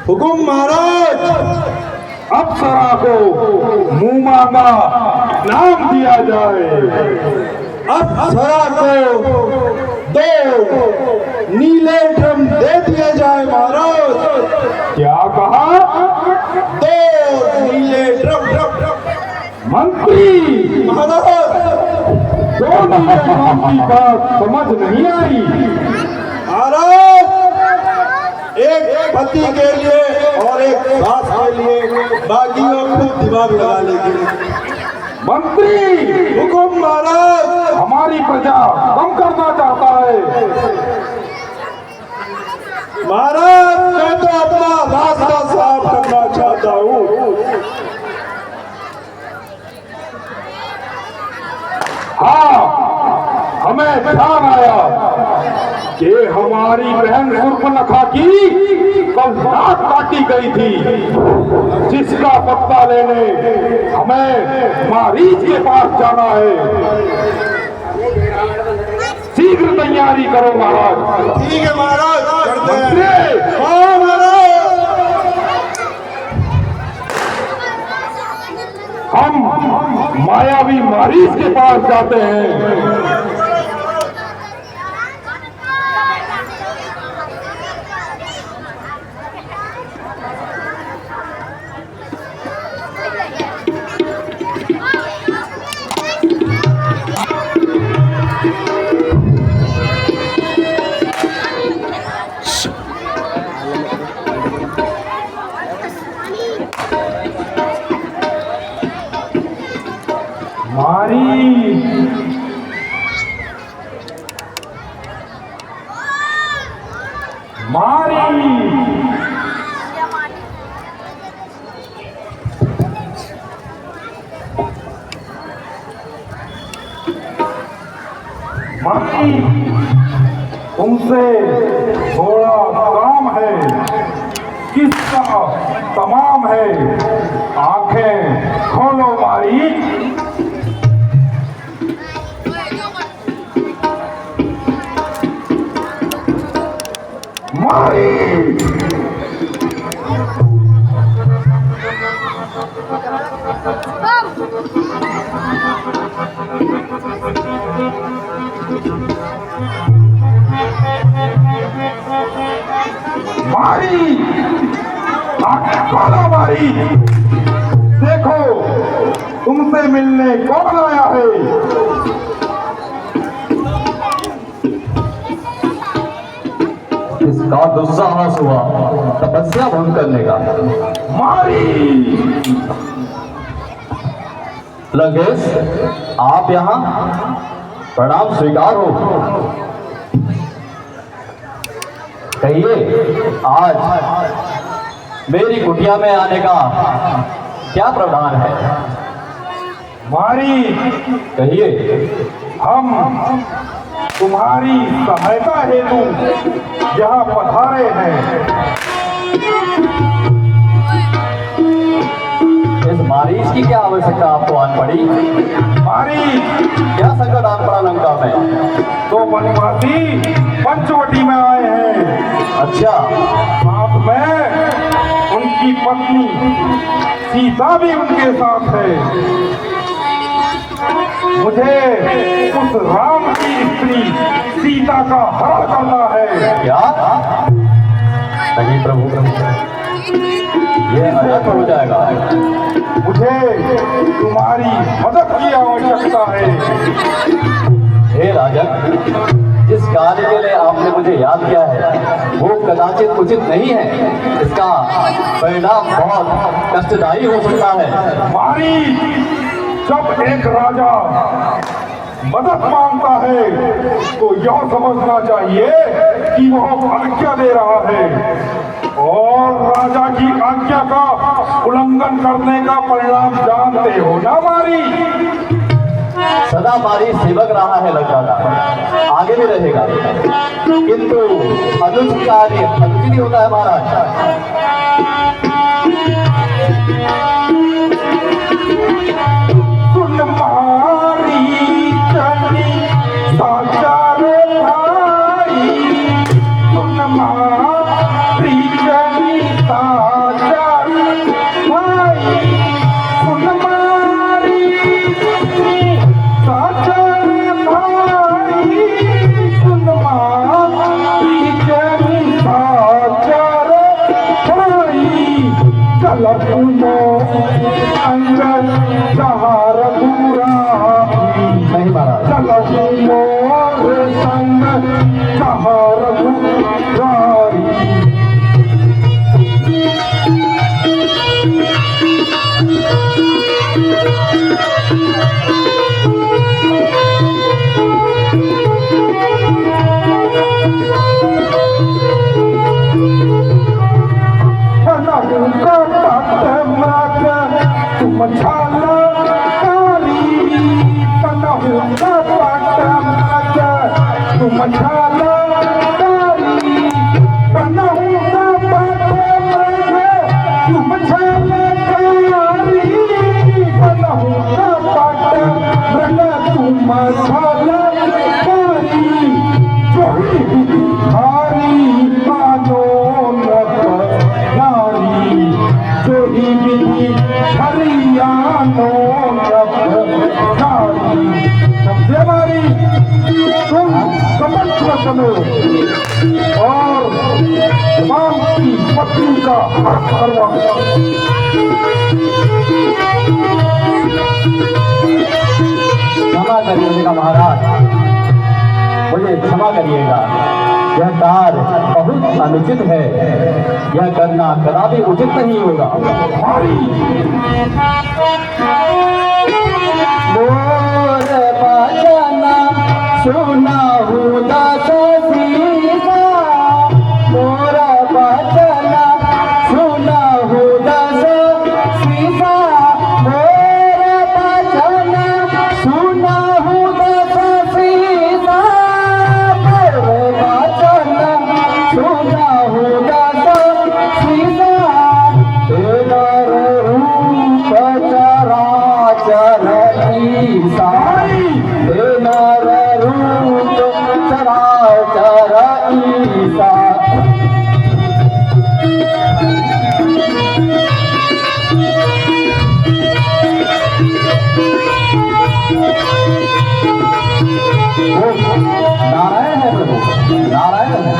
हुकुम महाराज। अप्सरा को मुंह मांगा नाम दिया जाए। अप्सरा को 2 नीले ड्रम दे दिए जाए महाराज। क्या कहा? 2 नीले ड्रम। मंत्री महाराज 2 नीले ड्रम की बात समझ नहीं आई। महाराज एक पति के लिए और एक सास के लिए, बाकियों को दिमाग लगा लेंगे। मंत्री हुकुम महाराज। हमारी प्रजा कम करना चाहता है। महाराज मैं तो अपना रास्ता साफ करना चाहता हूँ। हाँ, हमें ध्यान आया कि हमारी बहन सुर्पनखा की कल नाक काटी गई थी, जिसका पत्ता लेने हमें मारीच के पास जाना है। शीघ्र तैयारी करो महाराज। ठीक है महाराज, करते हैं। मंत्री हाँ महाराज। हम मायावी मारीच के पास जाते हैं। मारी तुमसे थोड़ा काम है। किसका तमाम है? आंखें खोलो मारी। मारी मारी खोलो मारी। देखो तुमसे मिलने कौन आया है। इसका दुस्साहस हुआ तपस्या भंग करने का। मारी लंकेश, आप यहाँ प्रणाम स्वीकार हो। कहिए आज मेरी कुटिया में आने का क्या प्रावधान है? मारी कहिए। हम तुम्हारी सहायता हेतु यहाँ पधारे हैं। इस मारीच की क्या आवश्यकता आपको आन पड़ी? मारी क्या संकट आन पड़ा लंका में? तो वनवासी पंचवटी में आए हैं। अच्छा, साथ में उनकी पत्नी सीता भी उनके साथ है। मुझे उस राम की स्त्री सीता का हरण करना है। क्या? नहीं प्रभु, ये अनर्थ हो जाएगा। मुझे तुम्हारी मदद की आवश्यकता है। हे राजन, जिस कार्य के लिए आपने मुझे याद किया है वो कदाचित उचित नहीं है। इसका परिणाम बहुत कष्टदायी हो सकता है। मारी जब एक राजा मदद मांगता है तो यह समझना चाहिए कि वह आज्ञा दे रहा है, और राजा की आज्ञा का उल्लंघन करने का परिणाम जानते हो ना मारी। सदा मारी सेवक रहा है लंका का, आगे भी रहेगा, किंतु अनुचित कार्य अनुचित ही होता है महाराज। सुन मारी चली साचार भाई, सुन मारी चली चलो तुमो अंग जहार दूरा नहीं महाराज। चलो तुमो संग जहार दूरारी तुम छाला कारी पनहु का पाटम तुम छाला कारी पनहु का पाटम तुम छाला कारी पनहु का पाटम तुम छाला कारी जोही भिखारी मानो नारी जोही विधि हरियाणो समझे हमारी तुम समझ बनो और इमाम की पत्नी का हक करवा क्षमा करिएगा महाराज, मुझे क्षमा करिएगा। यह कार्य बहुत अनुचित है, यह करना कदापि उचित नहीं होगा। मोर बचन सुनाहु दस सीसा, मोर बचन सुनाहु दस सीसा, मोर बचन सुनाहु दस सीसा, मोर बचन सुनाहु दस सीसा, तेरा रूप चराचर ईसा, तेरा रूप चराचर ईसा। नारायण है प्रभु, नारायण है।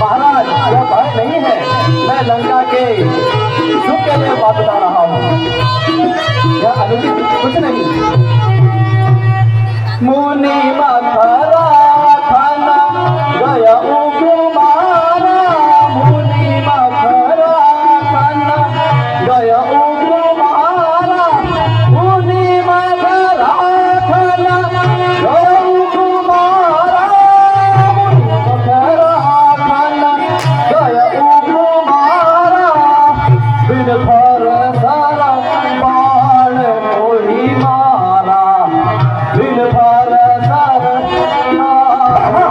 महाराज यह भय नहीं है, मैं लंका के सुख के लिए बात बता रहा हूँ, यह अनुचित कुछ नहीं। मुनि मथुरा खाना गया कुमारा, मुनि मथुरा खाना गया कुमारा, मुनि मथुरा खाना गया कुमारा, मुनि मथुरा खाना गया कुमारा, बिन भर सारा बाण कोई मारा, बिन भर सारा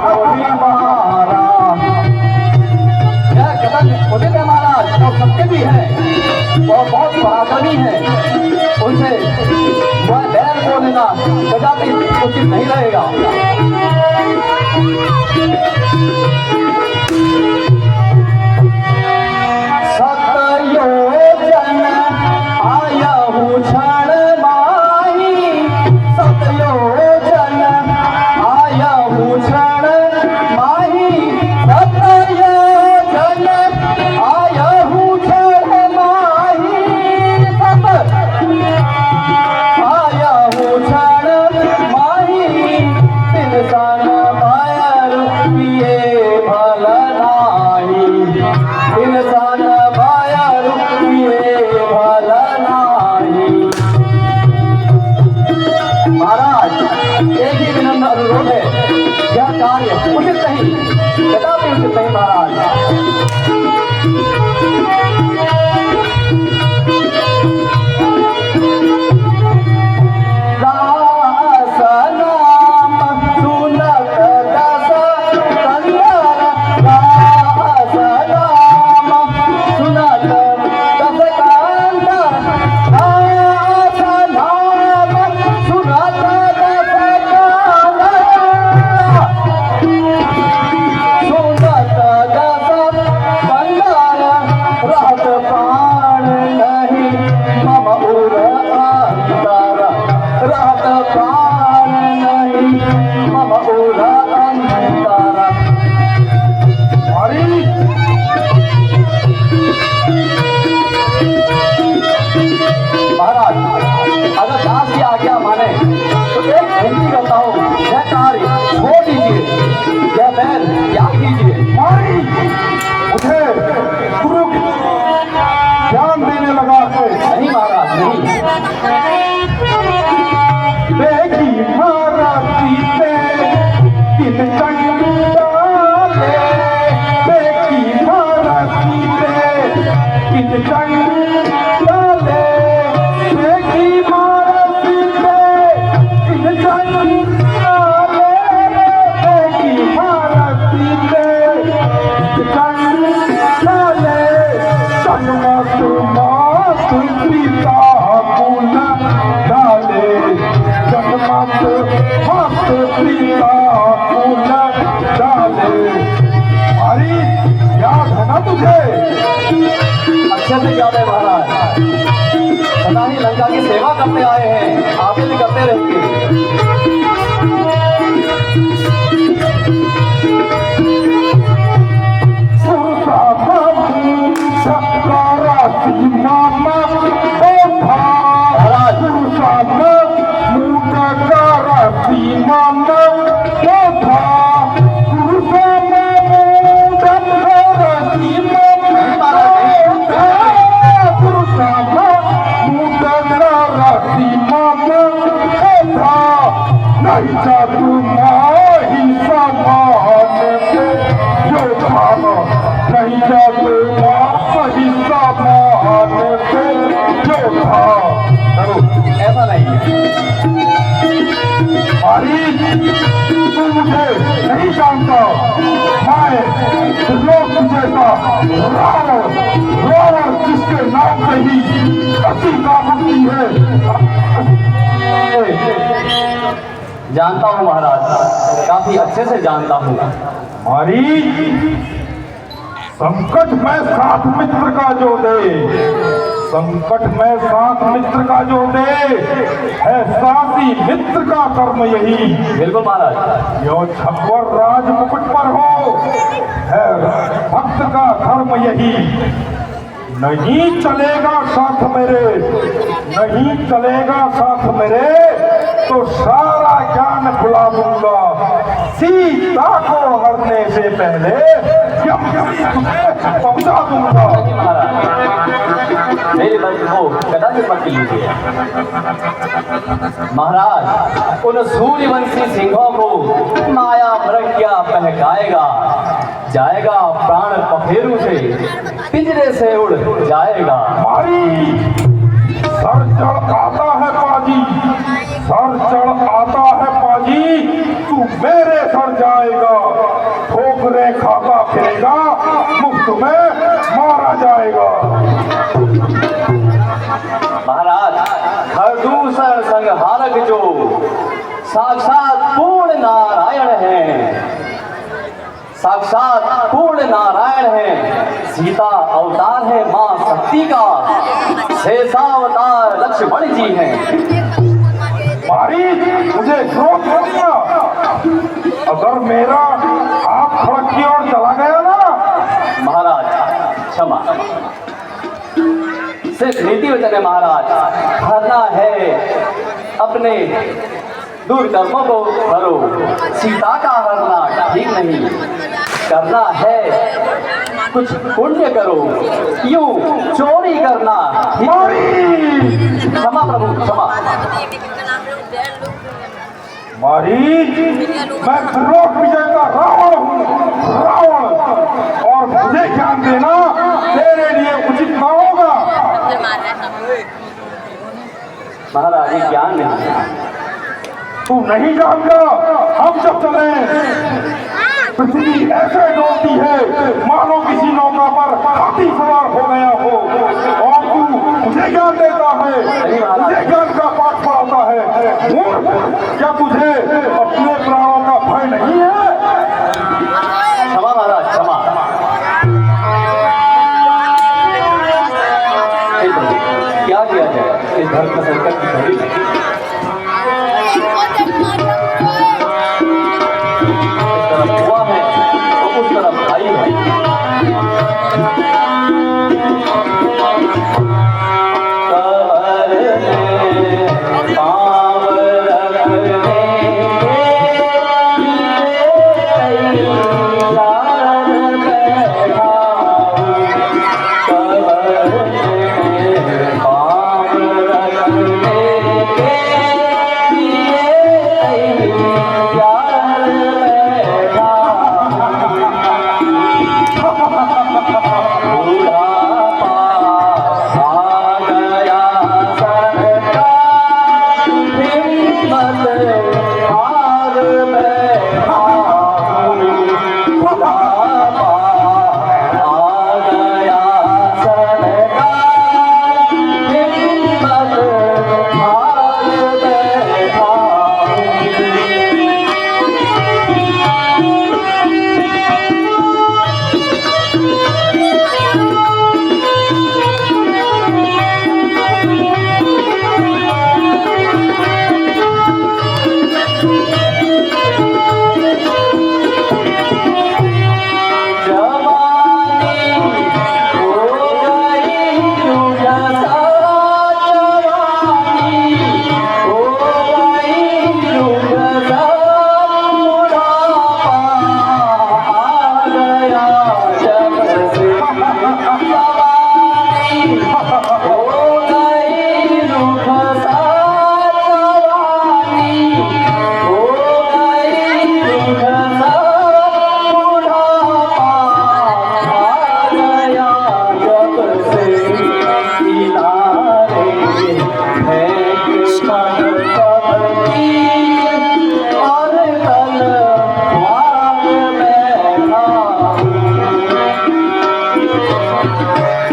कोई मारा। यह कथन उचित है महाराज, और सत्य भी है और बहुत पराक्रमी है, उनसे वह बैर बोलना कदापि उचित नहीं रहेगा। सतयोजन आया हूँ क्षण माही, सतयोजन आया हूँ क्षण माही, सतयोजन आया हूँ क्षण माही, आया हूँ क्षण माही, इंसान मायर पिए भल नाही, इंसान मायर पिए भल नाही। महाराज एक ही विनम्र अनुरोध है, यह कार्य उचित नहीं, कदापि उचित नहीं महाराज। प्रजा की सेवा करते आए हैं, आगे भी करते रहेंगे। नहीं जादू माही समान पे योद्धा, नहीं जादू माही समान पे योद्धा। ऐसा नहीं है। मारी, तू मुझे नहीं जानता। मैं त्रिलोक विजेता रावण, रावण जिसके नाम से ही गति काबुती है। जानता हूँ महाराज, काफी अच्छे से जानता हूँ। मारी, संकट में साथ मित्र का जो दे, संकट में साथ मित्र का जो दे है साथी मित्र का कर्म यही। बिल्कुल महाराज। यो छप्पर राज मुकुट पर हो है भक्त का धर्म यही। नहीं चलेगा साथ मेरे, नहीं चलेगा साथ मेरे, तो सारा ज्ञान भुला दूंगा। सीता को हरने से पहले पहुंचा दूंगा। नहीं महाराज, मेरी बात को कदाचित मत लीजिए। महाराज, उन सूर्यवंशी सिंहों को माया मृग्या बहकाएगा, जाएगा प्राण पखेरु से, पिंजरे से उड़ जाएगा। मारी, सर चढ़ आता है पाजी, सर चढ़ आता है पाजी, तू मेरे सर जाएगा। ठोकरे खाता फिरेगा, मुफ्त में मारा जाएगा। महाराज, खरदूषण संहारक जो साक्षात पूर्ण नारायण है, साक्षात पूर्ण नारायण है। सीता अवतार है मां शक्ति का, शेषावतार लक्ष्मण जी हैं। मारी, मुझे रोक दिया। अगर मेरा हाथ खड़क की ओर चला गया ना। महाराज क्षमा, सिर्फ नीति वचन है महाराज। हरना है अपने दुर्कर्मों को हरो, सीता का हरना ठीक नहीं। करना है कुछ पुण्य करो, यूं चोरी करना। क्षमा प्रभु क्षमा। मारी, मैं त्रिलोक विजेता रावण हूँ, रावण, और मुझे ज्ञान देना तेरे लिए उचित न होगा। महाराज, ये ज्ञान नहीं। तू नहीं जानता, हम जब चले पृथ्वी ऐसे डोलती है मानो किसी नौका पर हाथी सवार हो गया हो, और तू मुझे ज्ञान देता है, मुझे ज्ञान का पाठ पढ़ाता है। मूर्ख, क्या तुझे अपने प्राणों का भय नहीं है? क्षमा महाराज क्षमा। क्या किया जाए इस धर्म संकट की घड़ी में? हुआ है तो उस तरफ भाई है।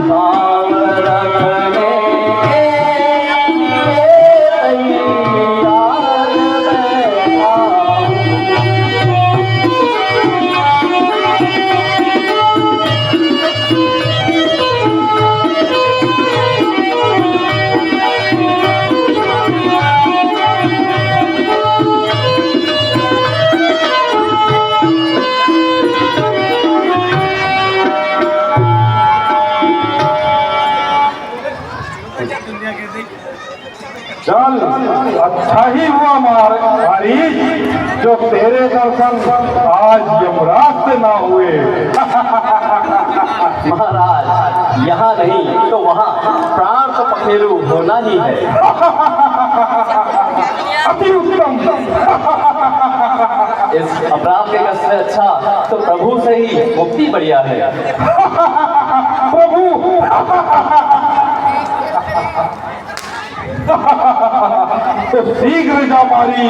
काम रखने के लिए तैयार बैठा चल, अच्छा ही हुआ महाराज जो तेरे दर्शन आज यमराज से ना हुए। महाराज, यहाँ नहीं तो वहाँ प्राण तो पखेरु होना ही है। अति उत्तम। इस अपराध के कष्ट से अच्छा तो प्रभु से ही मुक्ति बढ़िया है। प्रभु तो शीघ्र जा मारी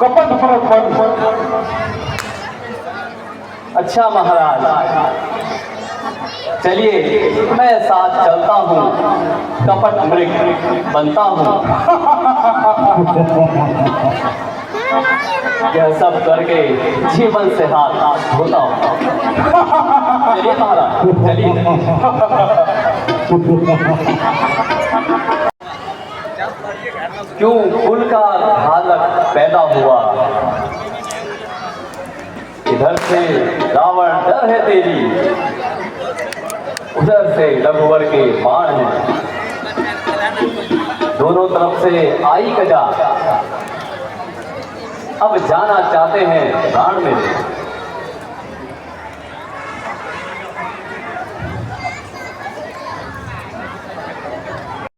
कपट पर बन। अच्छा महाराज, चलिए मैं साथ चलता हूँ, कपट मृग बनता हूँ। यह सब करके जीवन से हाथ धोता हूँ। चलिए महाराज, चलिए। क्यों कुल का हालत पैदा हुआ, इधर से रावण डर है तेरी, उधर से रघुवर के बाण हैं, दोनों तरफ से आई कजा, अब जाना चाहते हैं प्राण में।